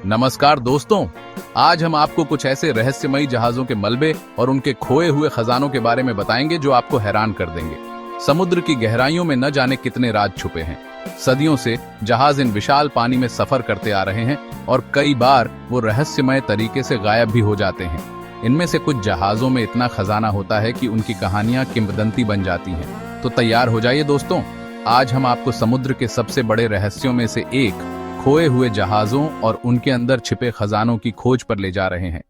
नमस्कार दोस्तों, आज हम आपको कुछ ऐसे रहस्यमयी जहाजों के मलबे और उनके खोए हुए खजानों के बारे में बताएंगे जो आपको हैरान कर देंगे। समुद्र की गहराइयों में न जाने कितने राज छुपे हैं। सदियों से जहाज इन विशाल पानी में सफर करते आ रहे हैं और कई बार वो रहस्यमय तरीके से गायब भी हो जाते हैं। इनमें से कुछ जहाजों में इतना खजाना होता है कि उनकी कहानियां किंवदंती बन जाती हैं। तो तैयार हो जाइए दोस्तों, आज हम आपको समुद्र के सबसे बड़े रहस्यों में से एक, खोए हुए जहाजों और उनके अंदर छिपे खजानों की खोज पर ले जा रहे हैं।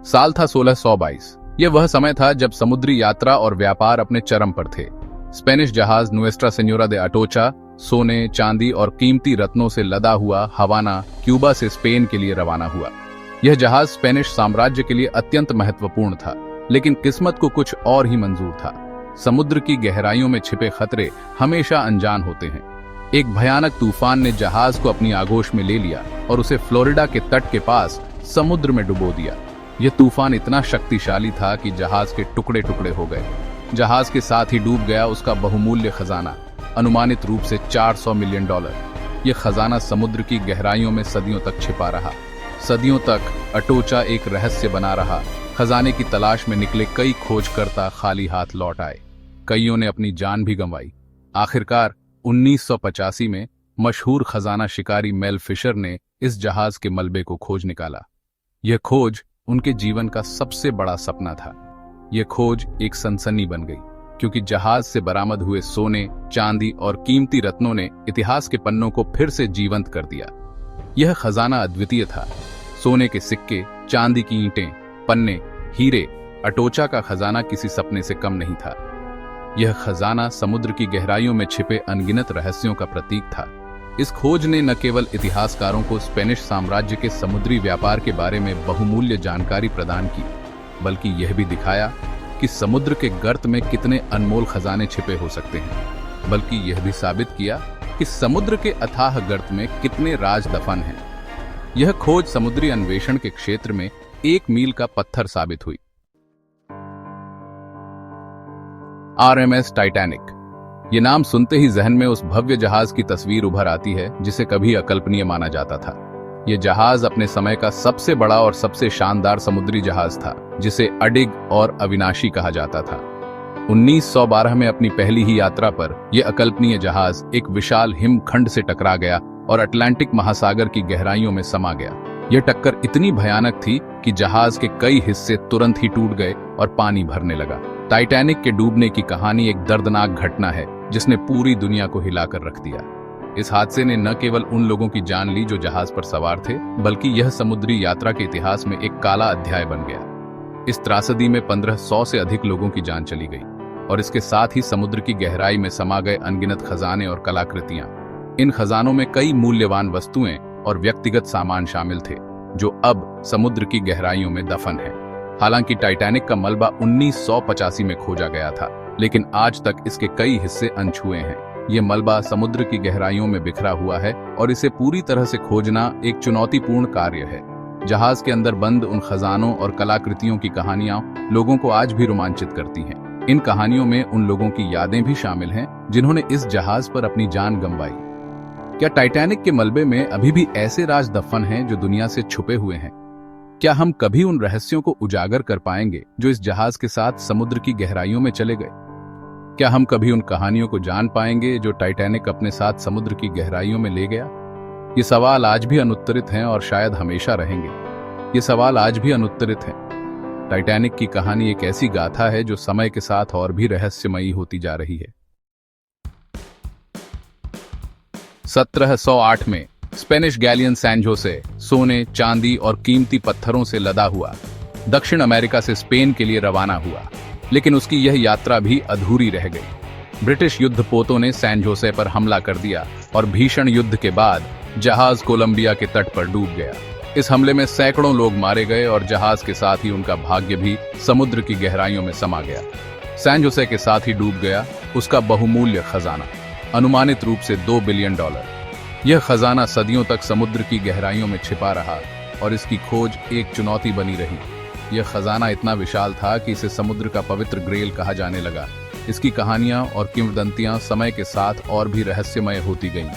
साल था 1622। यह वह समय था जब समुद्री यात्रा और व्यापार अपने चरम पर थे। स्पेनिश जहाज नुएस्ट्रा सेन्योरा दे अटोचा सोने, चांदी और कीमती रत्नों से लदा हुआ हवाना, क्यूबा से स्पेन के लिए रवाना हुआ। यह जहाज स्पेनिश साम्राज्य के लिए अत्यंत महत्वपूर्ण था, लेकिन किस्मत को कुछ और ही मंजूर था। समुद्र की गहराइयों में छिपे खतरे हमेशा अनजान होते हैं। एक भयानक तूफान ने जहाज को अपनी आगोश में ले लिया और उसे फ्लोरिडा के तट के पास समुद्र में डुबो दिया। यह तूफान इतना शक्तिशाली था कि जहाज के टुकड़े टुकड़े हो गए। जहाज के साथ ही डूब गया उसका बहुमूल्य खजाना, अनुमानित रूप से $400 मिलियन। यह खजाना समुद्र की गहराइयों में सदियों तक छिपा रहा। सदियों तक अटोचा एक रहस्य बना रहा। खजाने की तलाश में निकले कई खोजकर्ता खाली हाथ लौट आए। कईयों ने अपनी जान भी गंवाई। आखिरकार 1985 में मशहूर खजाना शिकारी मेल फिशर ने इस जहाज के मलबे को खोज निकाला। यह खोज उनके जीवन का सबसे बड़ा सपना था। यह खोज एक सनसनी बन गई, क्योंकि जहाज से बरामद हुए सोने, चांदी और कीमती रत्नों ने इतिहास के पन्नों को फिर से जीवंत कर दिया। यह खजाना अद्वितीय था। सोने के सिक्के, चांदी की ईंटें, पन्ने, हीरे, अटोचा का खजाना किसी सपने से कम नहीं था। यह खजाना समुद्र की गहराइयों में छिपे अनगिनत रहस्यों का प्रतीक था। इस खोज ने न केवल इतिहासकारों को स्पेनिश साम्राज्य के समुद्री व्यापार के बारे में बहुमूल्य जानकारी प्रदान की, बल्कि यह भी दिखाया कि समुद्र के गर्त में कितने अनमोल खजाने छिपे हो सकते हैं। बल्कि यह भी साबित किया कि समुद्र के अथाह गर्त में कितने राज दफन हैं। यह खोज समुद्री अन्वेषण के क्षेत्र में एक मील का पत्थर साबित हुई। RMS Titanic. ये नाम सुनते ही जहन में उस भव्य जहाज की तस्वीर उभर आती है जिसे कभी अकल्पनीय माना जाता था। यह जहाज अपने समय का सबसे बड़ा और सबसे शानदार समुद्री जहाज था, जिसे अडिग और अविनाशी कहा जाता था। 1912 में अपनी पहली ही यात्रा पर यह अकल्पनीय जहाज एक विशाल हिमखंड से टकरा गया और अटलांटिक महासागर की गहराइयों में समा गया। यह टक्कर इतनी भयानक थी कि जहाज के कई हिस्से तुरंत ही टूट गए और पानी भरने लगा। टाइटैनिक के डूबने की कहानी एक दर्दनाक घटना है जिसने पूरी दुनिया को हिलाकर रख दिया। इस हादसे ने न केवल उन लोगों की जान ली जो जहाज पर सवार थे, बल्कि यह समुद्री यात्रा के इतिहास में एक काला अध्याय बन गया। इस त्रासदी में 1500 से अधिक लोगों की जान चली गई और इसके साथ ही समुद्र की गहराई में समा गए अनगिनत खजाने और कलाकृतियां। इन खजानों में कई मूल्यवान वस्तुएं और व्यक्तिगत सामान शामिल थे जो अब समुद्र की गहराइयों में दफन है। हालांकि टाइटैनिक का मलबा 1985 में खोजा गया था, लेकिन आज तक इसके कई हिस्से अनछुए हैं। यह मलबा समुद्र की गहराइयों में बिखरा हुआ है और इसे पूरी तरह से खोजना एक चुनौतीपूर्ण कार्य है। जहाज के अंदर बंद उन खजानों और कलाकृतियों की कहानियां लोगों को आज भी रोमांचित करती हैं। इन कहानियों में उन लोगों की यादें भी शामिल हैं जिन्होंने इस जहाज पर अपनी जान गंवाई। क्या टाइटैनिक के मलबे में अभी भी ऐसे राज दफन हैं जो दुनिया से छुपे हुए हैं? क्या हम कभी उन रहस्यों को उजागर कर पाएंगे जो इस जहाज के साथ समुद्र की गहराइयों में चले गए? क्या हम कभी उन कहानियों को जान पाएंगे जो टाइटैनिक अपने साथ समुद्र की गहराइयों में ले गया? ये सवाल आज भी अनुत्तरित हैं और शायद हमेशा रहेंगे। ये सवाल आज भी अनुत्तरित हैं। टाइटैनिक की कहानी एक ऐसी गाथा है जो समय के साथ और भी रहस्यमयी होती जा रही है। 1708 में स्पेनिश गैलियन सैन जोसे सोने, चांदी और कीमती पत्थरों से लदा हुआ दक्षिण अमेरिका से स्पेन के लिए रवाना हुआ, लेकिन उसकी यह यात्रा भी अधूरी रह गई। ब्रिटिश युद्धपोतों ने सैन जोसे पर हमला कर दिया और भीषण युद्ध के बाद जहाज कोलंबिया के तट पर डूब गया। इस हमले में सैकड़ों लोग मारे गए और जहाज के साथ ही उनका भाग्य भी समुद्र की गहराइयों में समा गया। सैन जोसे के साथ ही डूब गया उसका बहुमूल्य खजाना, अनुमानित रूप से $2 बिलियन। यह खजाना सदियों तक समुद्र की गहराइयों में छिपा रहा और इसकी खोज एक चुनौती बनी रही। यह खजाना इतना विशाल था कि इसे समुद्र का पवित्र ग्रेल कहा जाने लगा। इसकी कहानियां और किंवदंतियां समय के साथ और भी रहस्यमय होती गईं।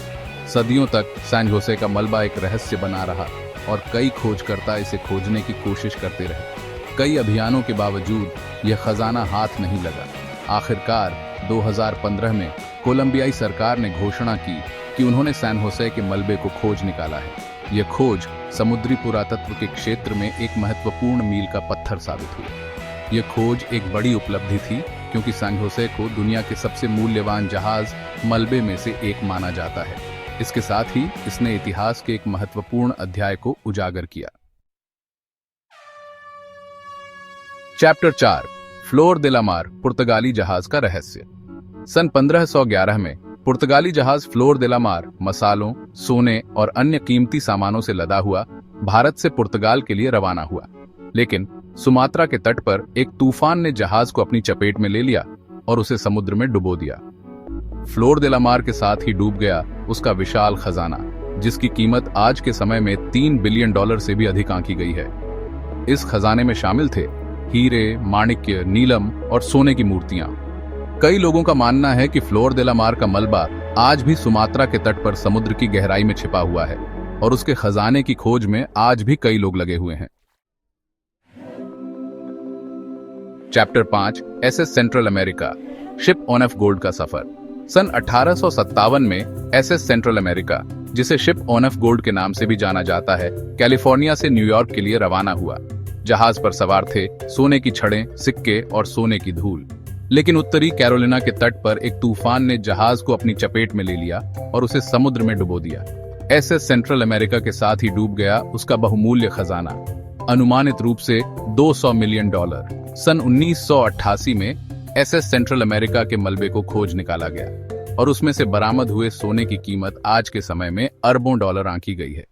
सदियों तक सैन होसे का मलबा एक रहस्य बना रहा और कई खोजकर्ता इसे खोजने की कोशिश करते रहे। कई अभियानों के बावजूद यह खजाना हाथ नहीं लगा। आखिरकार 2015 में कोलंबियाई सरकार ने घोषणा की कि उन्होंने सैन होसे के मलबे को खोज निकाला है। यह खोज समुद्री पुरातत्व के क्षेत्र में एक महत्वपूर्ण मील का पत्थर साबित हुई। यह खोज एक बड़ी उपलब्धि थी क्योंकि सैन होसे को दुनिया के सबसे मूल्यवान जहाज मलबे में से एक माना जाता है। इसके साथ ही इसने इतिहास के एक महत्वपूर्ण अध्याय को उजागर किया। चैप्टर 4, फ्लोर दे ला मार, पुर्तगाली जहाज का रहस्य। सन 1511 में पुर्तगाली जहाज फ्लोर दे ला मार मसालों, सोने और अन्य कीमती सामानों से लदा हुआ भारत से पुर्तगाल के लिए रवाना हुआ। लेकिन सुमात्रा के तट पर एक तूफान ने जहाज को अपनी चपेट में ले लिया और उसे समुद्र में डुबो दिया। फ्लोर दे ला मार के साथ ही डूब गया उसका विशाल खजाना, जिसकी कीमत आज के समय में $3 बिलियन से भी अधिक आंकी गई है। इस खजाने में शामिल थे हीरे, माणिक्य, नीलम और सोने की मूर्तियां। कई लोगों का मानना है कि फ्लोर दे ला मार का मलबा आज भी सुमात्रा के तट पर समुद्र की गहराई में छिपा हुआ है और उसके खजाने की खोज में आज भी कई लोग लगे हुए हैं। Chapter 5, SS central America, ship on off gold का सफर। सन 1857 में एसएस सेंट्रल अमेरिका, जिसे शिप ऑन ऑफ गोल्ड के नाम से भी जाना जाता है, कैलिफोर्निया से न्यूयॉर्क के लिए रवाना हुआ। जहाज पर सवार थे सोने की छड़ें, सिक्के और सोने की धूल। लेकिन उत्तरी कैरोलिना के तट पर एक तूफान ने जहाज को अपनी चपेट में ले लिया और उसे समुद्र में डुबो दिया। एसएस सेंट्रल अमेरिका के साथ ही डूब गया उसका बहुमूल्य खजाना, अनुमानित रूप से $200 मिलियन। सन 1988 में एसएस सेंट्रल अमेरिका के मलबे को खोज निकाला गया और उसमें से बरामद हुए सोने की कीमत आज के समय में अरबों डॉलर आंकी गई है।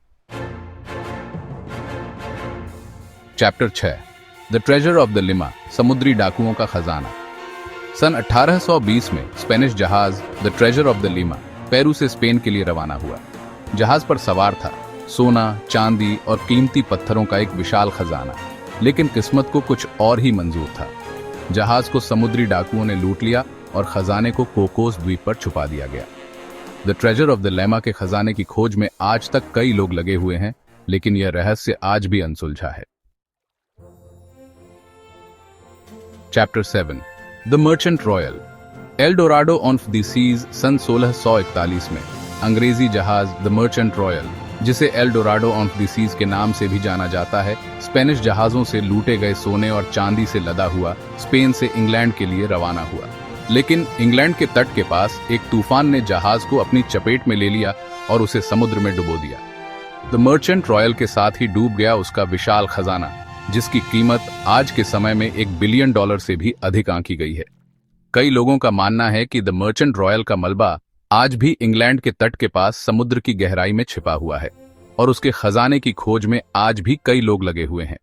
Chapter 6, the treasure of the lima, समुद्री डाकुओं का खजाना। सन 1820 में स्पेनिश जहाज the treasure of the lima Peru से स्पेन के लिए रवाना हुआ। जहाज पर सवार था सोना, चांदी और कीमती पत्थरों का एक विशाल खजाना। लेकिन किस्मत को कुछ और ही मंजूर था। जहाज को समुद्री डाकुओं ने लूट लिया और खजाने को कोकोस द्वीप पर छुपा दिया गया। The treasure of the lemma के खजाने की खोज में आज तक कई लोग लगे हुए हैं, लेकिन यह रहस्य आज भी अनसुलझा है। Chapter 7, the Merchant Royal, El Dorado on the seas. सन 1641 में अंग्रेजी जहाज द मर्चेंट रॉयल, जिसे El Dorado on the seas के नाम से भी जाना जाता है, स्पेनिश जहाजों से लूटे गए सोने और चांदी से लदा हुआ स्पेन से इंग्लैंड के लिए रवाना हुआ। लेकिन इंग्लैंड के तट के पास एक तूफान ने जहाज को अपनी चपेट में ले लिया और उसे समुद्र में डुबो दिया। द मर्चेंट रॉयल के साथ ही डूब गया उसका विशाल खजाना, जिसकी कीमत आज के समय में $1 बिलियन से भी अधिक आंकी गई है। कई लोगों का मानना है कि द मर्चेंट रॉयल का मलबा आज भी इंग्लैंड के तट के पास समुद्र की गहराई में छिपा हुआ है और उसके खजाने की खोज में आज भी कई लोग लगे हुए हैं।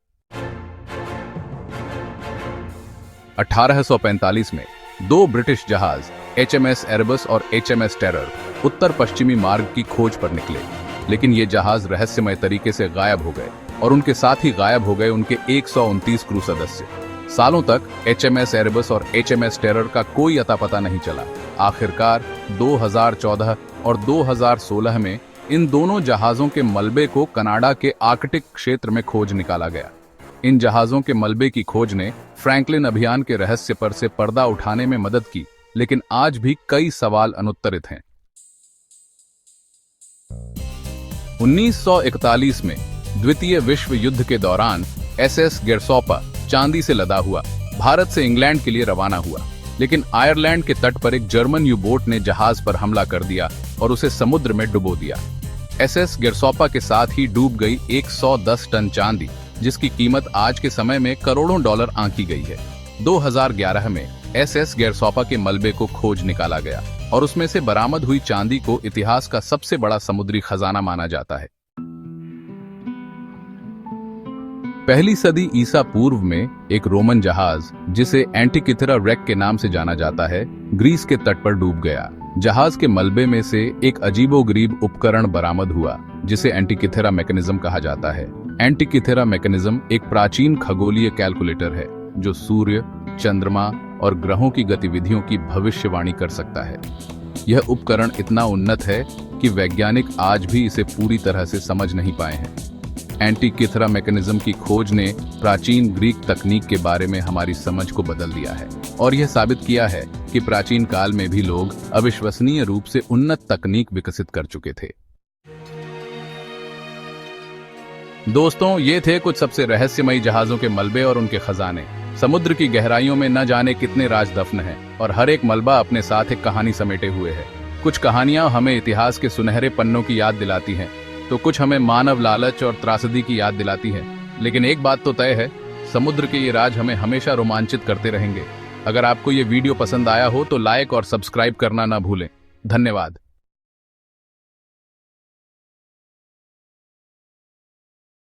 1845 में 2 ब्रिटिश जहाज HMS एरेबस और HMS टेरर उत्तर पश्चिमी मार्ग की खोज पर निकले, लेकिन ये जहाज रहस्यमय तरीके से गायब हो गए और उनके साथ ही गायब हो गए उनके 129 क्रू सदस्य। सालों तक HMS एरेबस और HMS टेरर का कोई अता पता नहीं चला। आखिरकार 2014 और 2016 में इन दोनों जहाजों के मलबे को कनाडा के आर्कटिक क्षेत्र में खोज निकाला गया। इन जहाजों के मलबे की खोज ने फ्रैंकलिन अभियान के रहस्य पर से पर्दा उठाने में मदद की, लेकिन आज भी कई सवाल अनुत्तरित हैं। 1941 में द्वितीय विश्व युद्ध के दौरान SS गेरसोपा चांदी से लदा हुआ भारत से इंग्लैंड के लिए रवाना हुआ, लेकिन आयरलैंड के तट पर एक जर्मन यू बोट ने जहाज पर हमला कर दिया और उसे समुद्र में डुबो दिया। SS गेरसोपा के साथ ही डूब गई 110 टन चांदी, जिसकी कीमत आज के समय में करोड़ों डॉलर आंकी गई है। 2011 में SS गेरसोपा के मलबे को खोज निकाला गया और उसमें से बरामद हुई चांदी को इतिहास का सबसे बड़ा समुद्री खजाना माना जाता है। पहली सदी ईसा पूर्व में एक रोमन जहाज, जिसे एंटिकिथेरा रेक के नाम से जाना जाता है, ग्रीस के तट पर डूब गया। जहाज के मलबे में से एक अजीबोगरीब उपकरण बरामद हुआ, जिसे एंटिकिथेरा मैकेनिज्म कहा जाता है। एंटिकिथेरा मैकेनिज्म एक प्राचीन खगोलीय कैलकुलेटर है जो सूर्य, चंद्रमा और ग्रहों की गतिविधियों की भविष्यवाणी कर सकता है। यह उपकरण इतना उन्नत है कि वैज्ञानिक आज भी इसे पूरी तरह से समझ नहीं पाए हैं। एंटीकिथरा मैकेनिज्म की खोज ने प्राचीन ग्रीक तकनीक के बारे में हमारी समझ को बदल दिया है और यह साबित किया है कि प्राचीन काल में भी लोग अविश्वसनीय रूप से उन्नत तकनीक विकसित कर चुके थे। दोस्तों, ये थे कुछ सबसे रहस्यमयी जहाजों के मलबे और उनके खजाने। समुद्र की गहराइयों में न जाने कितने राज दफन हैं और हर एक मलबा अपने साथ एक कहानी समेटे हुए है। कुछ कहानियां हमें इतिहास के सुनहरे पन्नों की याद दिलाती हैं, तो कुछ हमें मानव लालच और त्रासदी की याद दिलाती है। लेकिन एक बात तो तय है, समुद्र के ये राज हमें हमेशा रोमांचित करते रहेंगे। अगर आपको ये वीडियो पसंद आया हो तो लाइक और सब्सक्राइब करना ना भूलें। धन्यवाद।